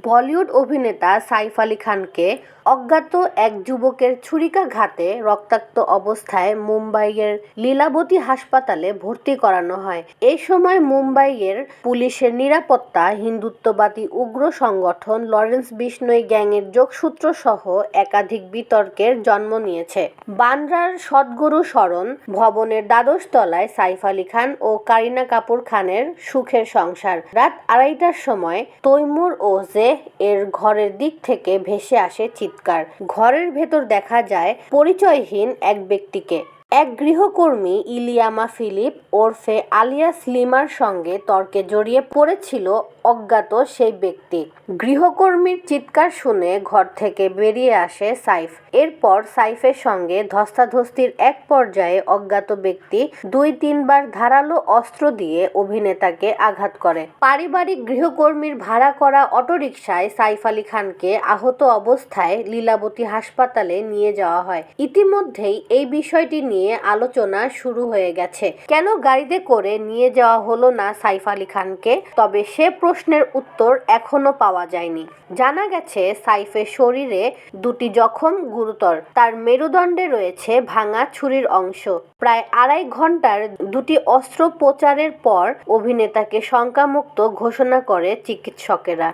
বলিউড অভিনেতা সাইফ আলী খানকে অজ্ঞাত এক যুবকের ছুরিকাঘাতে রক্তাক্ত অবস্থায় মুম্বাইয়ের লীলাবতী হাসপাতালে ভর্তি করানো হয়। এ সময় মুম্বাইয়ের পুলিশের নিরাপত্তা হিন্দুত্ববাদী উগ্র সংগঠন লরেন্স বিশনোই গ্যাংয়ের যোগসূত্র সহ একাধিক বিতর্কের জন্ম নিয়েছে। বান্দ্রার সদ্গুরু শরণ ভবনের দ্বাদশ তলায় সাইফ আলী খান ও কারিনা কাপুর খানের সুখের সংসার। রাত 2:30টার সময় তৈমুর ও জেহ এর ঘরের দিক থেকে ভেসে আসে চিৎকার। ঘরের ভেতর দেখা যায় পরিচয়হীন এক ব্যক্তিকে। এক গৃহকর্মী ইলিয়ামা ফিলিপ ওরফে আলিয়া স্লিমার সঙ্গে তর্কে জড়িয়ে পড়েছিল অজ্ঞাত সেই ব্যক্তি। গৃহকর্মীর চিৎকার শুনে ঘর থেকে বেরিয়ে আসে সাইফ। এরপর সাইফের সঙ্গে ধস্তাধস্তির এক পর্যায়ে অজ্ঞাত ব্যক্তি 2-3 বার ধারালো অস্ত্র দিয়ে অভিনেতাকে আঘাত করে। পারিবারিক গৃহকর্মীর ভাড়া করা অটোরিকশায় সাইফ আলী খানকে আহত অবস্থায় লীলাবতী হাসপাতালে নিয়ে যাওয়া হয়। ইতিমধ্যেই এই বিষয়টি নিয়ে আলোচনা শুরু হয়ে গেছে। কেন গাড়িতে করে নিয়ে যাওয়া হলো না সাইফ আলী খানকে? তবে সে প্রশ্নের উত্তর এখনো পাওয়া যায়নি। জানা গেছে সাইফের শরীরে 2টি জখম গুরুতর। তার মেরুদণ্ডে রয়েছে ভাঙা ছুরির অংশ। প্রায় 2.5 ঘন্টার 2টি অস্ত্রোপচারের পর অভিনেতাকে শঙ্কামুক্ত ঘোষণা করে চিকিৎসকেরা।